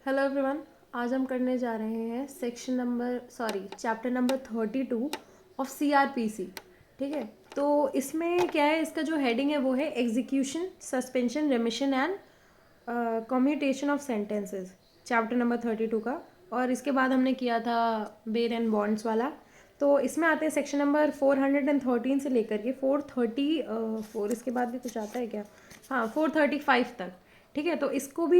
Hello everyone. आज हम करने जा रहे हैं चैप्टर नंबर 32 ऑफ सीआरपीसी। ठीक है, तो इसमें क्या है, इसका जो हेडिंग है वो है execution, suspension, remission and commutation of sentences, chapter number 32 का। और इसके बाद हमने किया था बेल एंड बॉन्ड्स वाला। तो इसमें आते हैं सेक्शन नंबर 413 से लेकर के 434, इसके बाद भी कुछ आता है क्या? हाँ, 435 तक। ठीक है, तो इसको भी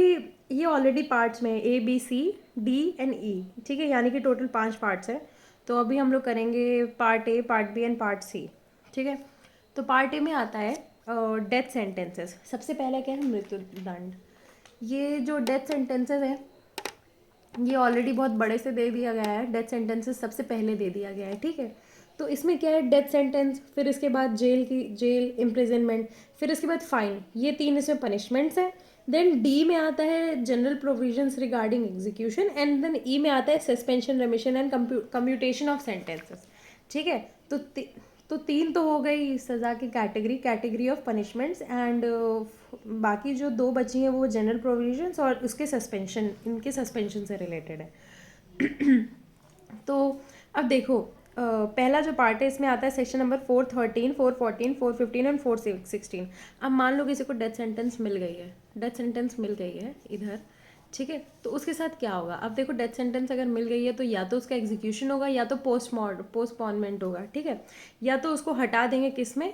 ये ऑलरेडी पार्ट्स में A B C D and E. ठीक है, यानी कि टोटल 5 पार्ट्स है। तो अभी हम लोग करेंगे part A, part B and part C. ठीक है, तो पार्ट ए में आता है डेथ सेंटेंसेस। सबसे पहले क्या है, मृत्युदंड। ये जो डेथ सेंटेंसेस है ये ऑलरेडी बहुत बड़े से दे दिया गया है। डेथ सेंटेंसेस सबसे पहले दे दिया गया है। ठीक है, तो इसमें क्या है, डेथ सेंटेंस, फिर इसके बाद जेल इम्प्रिजनमेंट, फिर इसके बाद फाइन, ये 3 इसमें पनिशमेंट्स है। देन डी में आता है general provisions regarding execution, and then E में आता है suspension, remission and commutation of sentences. ठीक है, तो 3 तो हो गई सज़ा की कैटेगरी ऑफ पनिशमेंट्स, एंड बाकी जो 2 बची हैं वो जनरल प्रोविजंस और उसके सस्पेंशन, इनके सस्पेंशन से रिलेटेड है। तो अब देखो, पहला जो पार्ट है इसमें आता है सेक्शन नंबर 413, 414, 415 एंड 416। अब मान लो किसी को डेथ सेंटेंस मिल गई है इधर। ठीक है, तो उसके साथ क्या होगा? अब देखो, डेथ सेंटेंस अगर मिल गई है तो या तो उसका एग्जीक्यूशन होगा या तो पोस्टपोनमेंट होगा। ठीक है, या तो उसको हटा देंगे, किस में?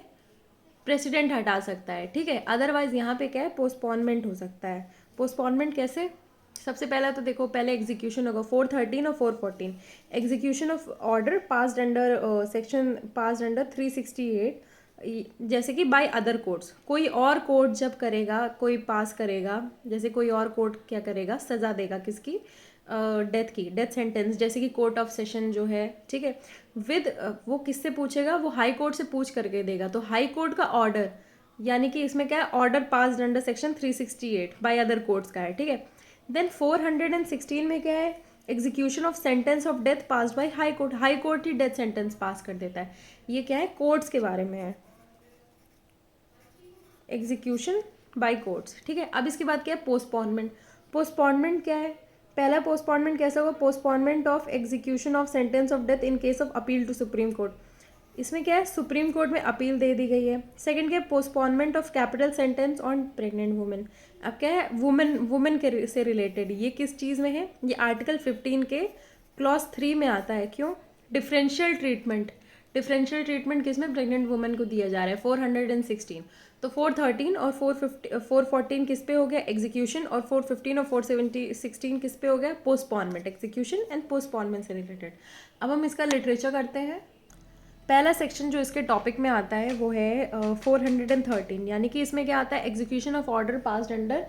प्रेसिडेंट हटा सकता है। ठीक है, अदरवाइज यहाँ पे क्या है, पोस्टपोनमेंट हो सकता है। पोस्टपोनमेंट कैसे? सबसे पहला तो देखो, पहले एग्जीक्यूशन होगा 413 और 414। Execution of order passed under section, passed under 368, जैसे कि बाय अदर कोर्ट्स। कोई और कोर्ट जब करेगा, कोई पास करेगा, जैसे कोई और कोर्ट क्या करेगा, सजा देगा किसकी? डेथ सेंटेंस, जैसे कि कोर्ट ऑफ सेशन जो है। ठीक है, विद वो किससे पूछेगा? वो हाई कोर्ट से पूछ करके देगा। तो हाई कोर्ट का ऑर्डर, यानी कि इसमें क्या है, order passed under section 368 by other courts का है। ठीक है, देन 416 में क्या है, execution of sentence of death pass by high court. High court ही डेथ सेंटेंस पास कर देता है। ये क्या है, कोर्ट्स के बारे में है, एग्जीक्यूशन बाय कोर्ट्स। ठीक है, अब इसके बाद क्या है, पोस्टपोनमेंट। पोस्टपोनमेंट क्या है? पहला पोस्टपोनमेंट कैसा होगा? Postponement of execution of sentence of death in case of appeal to Supreme Court. इसमें क्या है, सुप्रीम कोर्ट में अपील दे दी गई है। सेकंड क्या है, postponement of capital sentence on pregnant women. अब क्या है, वुमेन के से रिलेटेड, ये किस चीज़ में है? ये आर्टिकल 15 के क्लॉज 3 में आता है। क्यों? Differential treatment. डिफरेंशियल ट्रीटमेंट किस में? प्रेग्नेंट वुमेन को दिया जा रहा है, 416। तो 413 और 414 किस पे हो गया? एग्जीक्यूशन। और 415 और 416 किस पे हो गया? पोस्टपोनमेंट। एग्जीक्यूशन एंड पोस्टपोनमेंट से रिलेटेड। अब हम इसका लिटरेचर करते हैं। पहला सेक्शन जो इसके टॉपिक में आता है वो है 413, यानी कि इसमें क्या आता है, execution of order passed under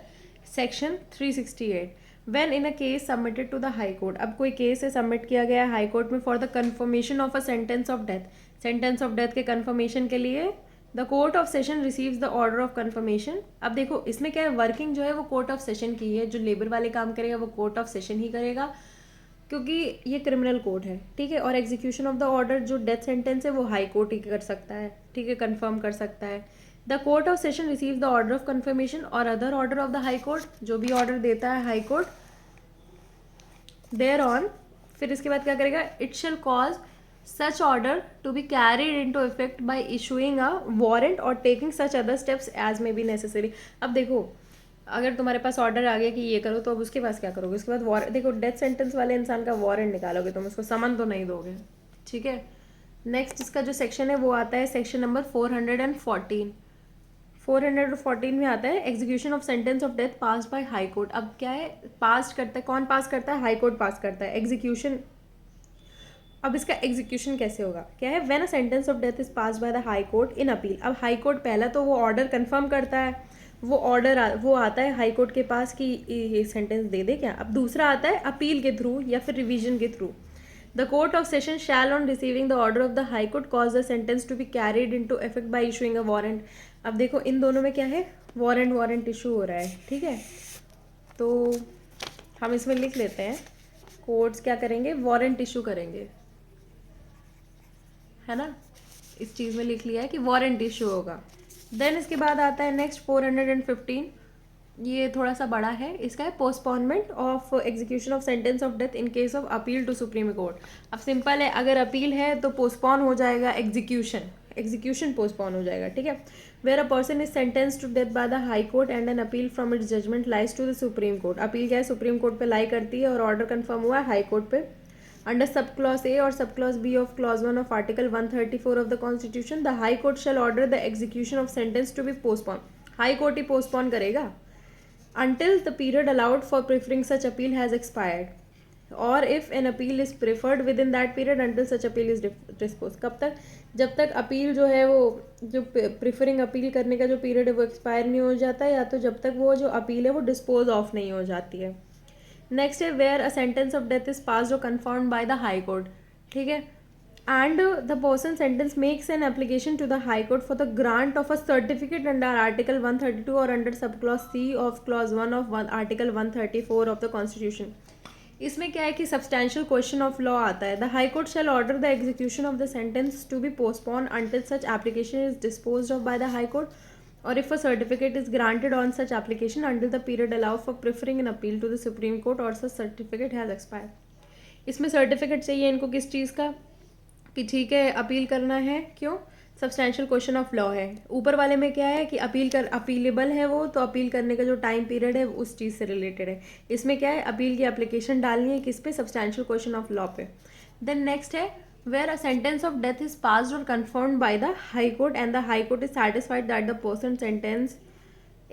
section 368 when in a case submitted to the high Court. अब कोई केस है, सबमिट किया गया है हाई कोर्ट में for the confirmation of a sentence of death. Sentence of death के कन्फर्मेशन के लिए the court of Session receives the order of confirmation. अब देखो, इसमें क्या है, वर्किंग जो है वो कोर्ट ऑफ सेशन की है। जो लेबर वाले काम करेगा वो कोर्ट ऑफ सेशन ही करेगा, क्योंकि ये क्रिमिनल कोर्ट है। ठीक है, और एग्जीक्यूशन ऑफ द ऑर्डर, जो डेथ सेंटेंस है वो हाई कोर्ट ही कर सकता है। ठीक है, कंफर्म कर सकता है। The court of session receive the order of confirmation और other order of the high court, जो भी ऑर्डर देता है हाई कोर्ट देयर ऑन। फिर इसके बाद क्या करेगा, it shall cause such order to be carried into effect by issuing a warrant और taking such other steps as may be necessary. अब देखो, अगर तुम्हारे पास ऑर्डर आ गया कि ये करो, तो अब उसके पास क्या करोगे? उसके बाद देखो, डेथ सेंटेंस वाले इंसान का वारंट निकालोगे, तुम उसको समन तो नहीं दोगे। ठीक है, नेक्स्ट इसका जो सेक्शन है वो आता है सेक्शन नंबर 414। 414 में आता है execution of sentence of death pass by high Court. अब क्या है, पास करता है, कौन पास करता है? हाई कोर्ट पास करता है एग्जीक्यूशन। अब इसका एग्जीक्यूशन कैसे होगा? क्या है, when a sentence of death is pass bye the high court in appeal. अब हाई कोर्ट पहला तो वो ऑर्डर कंफर्म करता है, वो ऑर्डर वो आता है हाई कोर्ट के पास कि ये सेंटेंस दे दे क्या। अब दूसरा आता है अपील के थ्रू या फिर रिवीजन के through. The court of Session shall on receiving the order of the high Court cause the sentence to be carried into effect by issuing a warrant. अब देखो, इन दोनों में क्या है, वारंट इशू हो रहा है। ठीक है, तो हम इसमें लिख लेते हैं, कोर्ट्स क्या करेंगे, वारंट इशू करेंगे, है ना। इस चीज़ में लिख लिया है कि वारंट इशू होगा। देन इसके बाद आता है नेक्स्ट 415। ये थोड़ा सा बड़ा है, इसका है postponement of execution of sentence of death in case of appeal to Supreme Court. अब सिंपल है, अगर अपील है तो पोस्टपोन हो जाएगा एग्जीक्यूशन, एग्जीक्यूशन पोस्टपोन हो जाएगा, ठीक है। Where a person is sentence to death by the high court and an appeal from its judgement lies to the Supreme Court. Appeal क्या है, सुप्रीम कोर्ट पे लाई करती है और ऑर्डर कंफर्म हुआ है हाई कोर्ट पे। अंडर सब क्लॉज ए और sub clause B of clause 1 of article 134 of the constitution, the high Court shall order the execution of sentence to be postpone. High court ही postpone करेगा until the period allowed for preferring such appeal has expired, or if an appeal is preferred within that period until such appeal is disposed। कब तक, जब तक appeal जो है वो, जो प्रिफरिंग अपील करने का जो पीरियड है वो एक्सपायर नहीं हो जाता, या तो जब तक वो जो अपील है वो डिस्पोज ऑफ नहीं हो जाती है। नेक्स्ट है where a sentence of death is passed और confirmed by the high court, ठीक है, and the person sentenced makes an application to the high court for the grant of a certificate under article 132 or under subclause c of clause 1 of article 134 of the constitution। इसमें क्या है कि substantial question of law आता है। The high court shall order the execution of the sentence to be postponed until such application is disposed of by the high court, or if a certificate is granted on such application until the period allowed for preferring an appeal to the supreme court or such certificate has expired। इसमें certificate चाहिए इनको किस चीज़ का, कि ठीक है appeal करना है, क्यों, सब्सटेंशियल क्वेश्चन ऑफ लॉ है। ऊपर वाले में क्या है कि अपीलेबल है वो, तो अपील करने का जो टाइम पीरियड है उस चीज़ से रिलेटेड है। इसमें क्या है, अपील की एप्लीकेशन डालनी है किस पे, सब्सटेंशियल क्वेश्चन ऑफ लॉ पे। देन नेक्स्ट है where a sentence of death is passed और confirmed by the high court and the high court is satisfied that the person sentence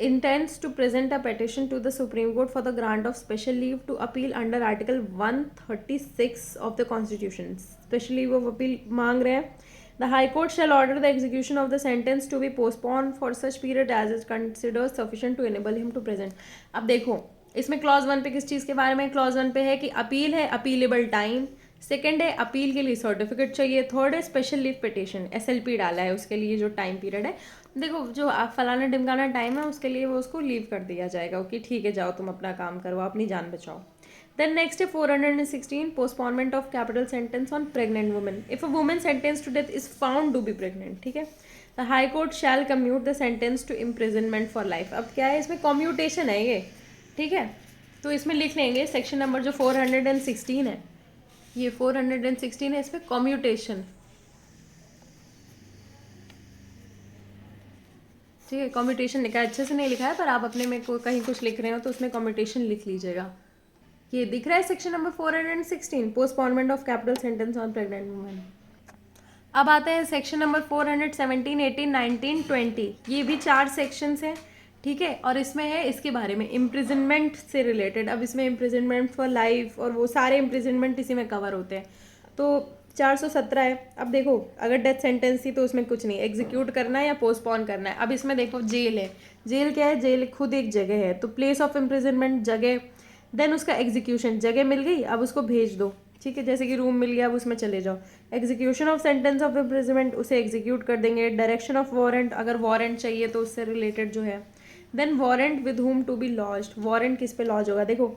intends to present a petition to the Supreme Court for the grant of special leave to appeal under Article 136 of the Constitution। Special leave of appeal मांग रहे हैं। The High Court shall order the execution of the sentence to be postponed for such period as is considered sufficient to enable him to present। अब देखो इसमें clause 1 पे किस चीज़ के बारे में, क्लॉज 1 पे है कि अपील है, अपीलेबल टाइम। सेकेंड है अपील के लिए सर्टिफिकेट चाहिए। थर्ड है स्पेशल लीव पिटिशन, SLP डाला है उसके लिए जो टाइम पीरियड है। देखो जो फलाना ढिमकाना टाइम है उसके लिए वो उसको लीव कर दिया जाएगा कि ठीक है जाओ तुम अपना काम करो, अपनी जान बचाओ। देन नेक्स्ट है 416 postponement of capital sentence on pregnant women if a women sentence to death is found to be pregnant, ठीक है। The high Court shall commute the sentence to imprisonment for life. अब क्या है इसमें commutation है ये, ठीक है, तो इसमें लिख लेंगे सेक्शन नंबर जो 416 है, ये 416 है, इसमें कम्यूटेशन, ठीक है। कम्यूटेशन लिखा है, अच्छे से नहीं लिखा है पर आप अपने में कहीं कुछ लिख रहे हो तो उसमें कम्यूटेशन लिख लीजिएगा। ये दिख रहा है section number 416 postponement of capital sentence on pregnant women. अब आते हैं सेक्शन नंबर 417, 18, 19, 20। ये भी 4 सेक्शंस हैं, ठीक है, और इसमें है इसके बारे में इम्प्रिजनमेंट से रिलेटेड। अब इसमें इम्प्रिजनमेंट फॉर लाइफ और वो सारे इम्प्रिजनमेंट इसी में कवर होते हैं। तो 417 है। अब देखो अगर डेथ सेंटेंस थी तो उसमें कुछ नहीं, एग्जीक्यूट करना है या पोस्टपोन करना है। अब इसमें देखो जेल है, जेल क्या है, जेल खुद एक जगह है, तो प्लेस ऑफ इम्प्रिजनमेंट जगह, देन उसका एग्जीक्यूशन, जगह मिल गई अब उसको भेज दो, ठीक है, जैसे कि रूम मिल गया अब उसमें चले जाओ। Execution of sentence of imprisonment, उसे एग्जीक्यूट कर देंगे। डायरेक्शन ऑफ वारंट, अगर वारंट चाहिए तो उससे रिलेटेड जो है। Then warrant with whom to be lodged, warrant किस पे लॉज होगा। देखो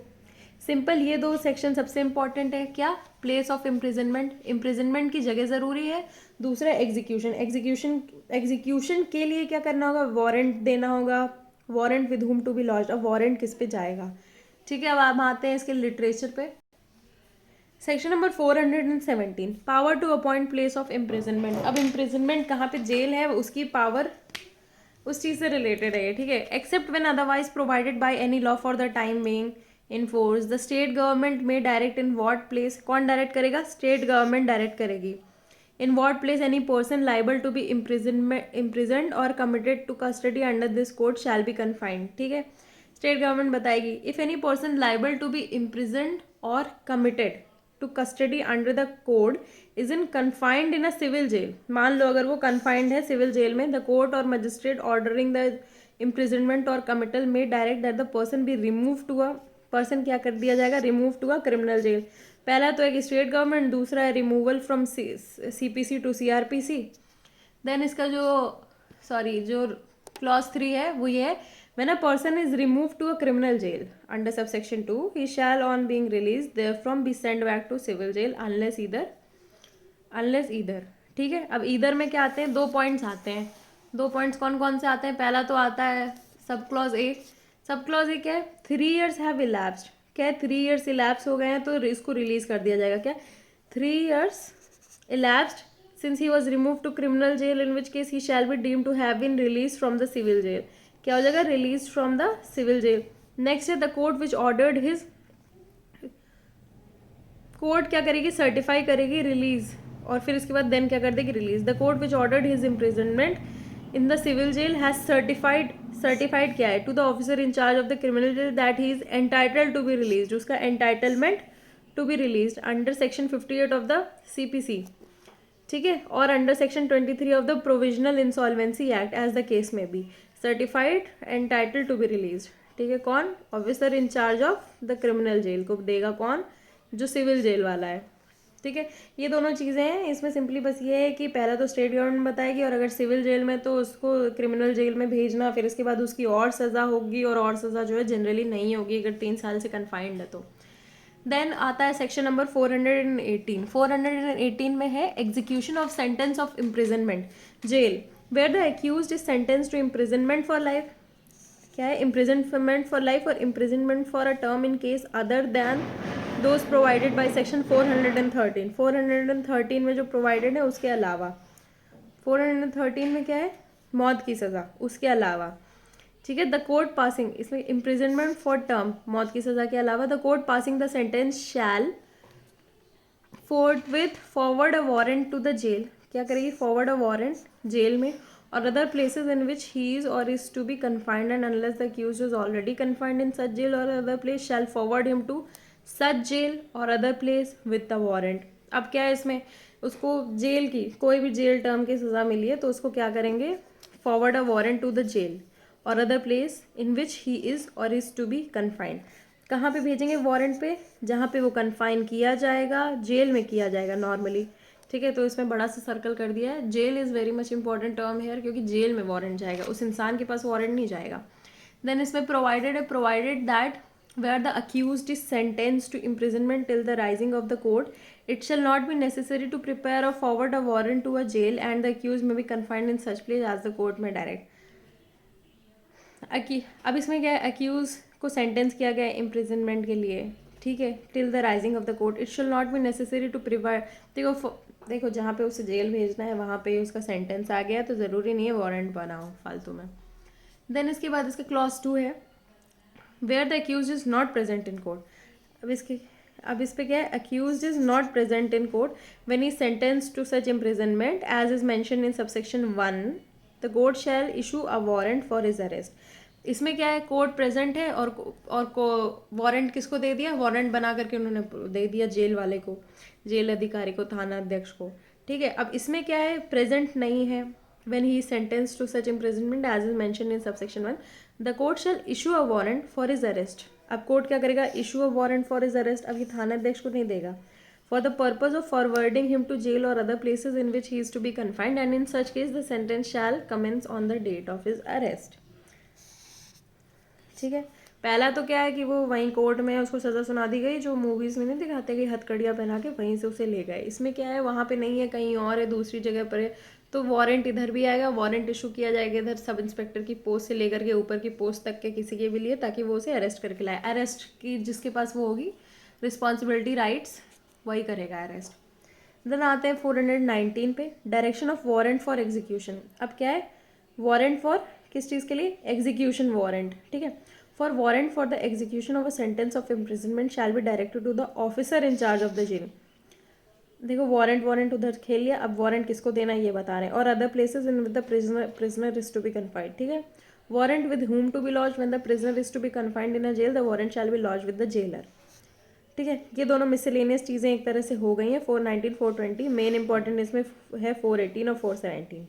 सिंपल ये 2 सेक्शन सबसे इंपॉर्टेंट है, क्या, प्लेस ऑफ इम्प्रिजनमेंट, इम्प्रिजनमेंट की जगह ज़रूरी है। दूसरा एग्जीक्यूशन, एग्जीक्यूशन के लिए क्या करना होगा, वारंट देना होगा। Warrant with whom to be lodged, अब वारंट किस पे जाएगा, ठीक है। अब आप आते हैं इसके लिटरेचर पे। Section number 417 power to appoint place of imprisonment. अब इम्प्रिजनमेंट कहाँ पे जेल है उसकी पावर उस चीज़ से रिलेटेड है, ठीक है। Except when otherwise provided by any law for the time being in force the state government में डायरेक्ट इन व्हाट प्लेस, कौन डायरेक्ट करेगा, स्टेट गवर्नमेंट डायरेक्ट करेगी। In what place any person liable to be imprisoned और committed to custody under this code shall be confined, ठीक है। State government बताएगी if any person liable to be imprisoned और committed to custody under the code is in confined in a civil jail. मान लो अगर वो confined है civil jail में, द कोर्ट और मजिस्ट्रेट ऑर्डरिंग द इम्प्रिजनमेंट और कमिटल में direct that the person be remove to a, person क्या कर दिया जाएगा, remove to a criminal jail. पहला तो एक स्टेट गवर्नमेंट, दूसरा है removal from CPC to CRPC। Then इसका जो क्लॉज 3 है वो ये है, when a person is removed to a criminal jail under subsection 2 he shall on being released therefrom be sent back to civil jail unless either, ठीक है। अब इधर में क्या आते हैं, 2 पॉइंट्स आते हैं। 2 पॉइंट्स कौन कौन से आते हैं, पहला तो आता है sub clause A, sub clause ये क्या है, 3 years हैव इलैप्स्ड, क्या है 3 years इलैप्स हो गए हैं तो इसको रिलीज कर दिया जाएगा। क्या 3 years elapsed since he was removed to criminal jail in which case he shall be deemed to have been released from the civil jail, क्या हो जाएगा released from the civil jail। Next है the court which ordered his, court क्या करेगी, certify करेगी release, और फिर इसके बाद देन क्या कर देगी, release. The court which ordered his imprisonment in the civil jail has certified क्या है to the officer in charge of the criminal jail that he is entitled to be release, उसका entitlement to be release under section 58 of the CPC, ठीक है, और under section 23 of the provisional insolvency act as the case में be, certified entitled to be release, ठीक है। कौन, officer in charge of the criminal jail को देगा कौन, जो सिविल जेल वाला है, ठीक है। ये दोनों चीज़ें हैं, इसमें सिंपली बस ये है कि पहला तो स्टेट गवर्नमेंट बताएगी, और अगर सिविल जेल में तो उसको क्रिमिनल जेल में भेजना, फिर इसके बाद उसकी और सज़ा होगी, और सज़ा जो है जनरली नहीं होगी अगर 3 साल से कन्फाइंड है तो। देन आता है सेक्शन नंबर 418। 418 में है execution of sentence of imprisonment jail where the accused is sentence to imprisonment for life, क्या है, इम्प्रिजनमेंट फॉर लाइफ और imprisonment for a term in case other than those provided by section 413। 413 में जो provided है उसके अलावा, 413 में क्या है, मौत की सज़ा, उसके अलावा, ठीक है। द कोर्ट पासिंग, इसमें इम्प्रिजनमेंट फॉर टर्म, मौत की सज़ा के अलावा, the court passing the sentence shall forth forward a warrant to the jail, क्या करेगी, फॉरवर्ड अ वारंट जेल में, और other places in which he is or is to be confined, and unless the accused is already confined in such jail or other place shall forward him to such jail or other place with the warrant। अब क्या है इसमें, उसको jail की कोई भी jail term की सज़ा मिली है तो उसको क्या करेंगे, forward a warrant to the jail or other place in which he is or is to be confined. कहाँ पे भेजेंगे, वारंट पे, जहाँ पे वो कन्फाइन किया जाएगा, जेल में किया जाएगा नॉर्मली, ठीक है। तो इसमें बड़ा सा सर्कल कर दिया है, jail is very much important term here, क्योंकि जेल में वारंट जाएगा, उस इंसान के पास वारंट नहीं जाएगा। देन इसमें प्रोवाइडेड है, provided that where the accused is sentence to imprisonment till the rising of the court it shall not be necessary to prepare or forward a warrant to a jail and the accused may be confined in such place as the court may direct. अब इसमें क्या है, accused को sentence किया गया है imprisonment के लिए, ठीक है, till the rising of the court it should not be necessary to prepare. देखो जहाँ पे उसे जेल भेजना है वहाँ पे उसका सेंटेंस आ गया तो ज़रूरी नहीं है वारंट बनाओ फालतू में। देन इसके बाद इसका क्लॉज 2 है, where the accuse is not present in court. अब इस पे क्या है, accuse is not present in court when he sentence to such imprisonment as is mention in subsection 1 the court shall issue a warrant for his arrest. इसमें क्या है, court present है और को वारंट किसको दे दिया, वारंट बना करके उन्होंने दे दिया जेल वाले को, जेल अधिकारी को, थाना अध्यक्ष को, ठीक है। अब इसमें क्या है, प्रेजेंट नहीं है, when he is sentenced to such imprisonment as is mentioned in subsection 1 the court shall issue a warrant for his arrest। अब कोर्ट क्या करेगा, issue a warrant for his arrest, अब ये थाना अध्यक्ष को नहीं देगा, for the purpose of forwarding him to jail or other places in which he is to be confined and in such case the sentence shall commence on the date of his arrest, ठीक है। पहला तो क्या है कि वो वहीं court में उसको सज़ा सुना दी गई, जो मूवीज़ में नहीं दिखाते कि हथकड़ियाँ पहना के वहीं से उसे ले गए, इसमें क्या है, वहाँ पे नहीं है, कहीं और है, दूसरी जगह पर है, तो वारंट इधर भी आएगा, वारंट इशू किया जाएगा इधर सब इंस्पेक्टर की पोस्ट से लेकर के ऊपर की पोस्ट तक के किसी के भी लिए, ताकि वो उसे अरेस्ट करके लाए। अरेस्ट की जिसके पास वो होगी रिस्पॉन्सिबिलिटी राइट्स वही करेगा अरेस्ट। देन आते हैं 419 पे, direction of warrant for execution. अब क्या है, वारंट फॉर किस चीज़ के लिए, एग्जीक्यूशन वारंट, ठीक है। For warrant for the execution of a sentence of imprisonment shall be directed to the officer in charge of the jail. देखो वारंट उधर खेल लिया, अब वारंट किसको देना है ये बता रहे हैं, और other places in with the prisoner is to be confined, ठीक है। Warrant with whom to be lodge when the prisoner is to be confined in a jail the warrant shall be lodge with the jailer, ठीक है। ये दोनों miscellaneous चीज़ें एक तरह से हो गई हैं 419 420। मेन इंपॉर्टेंट इसमें है 418 और 417।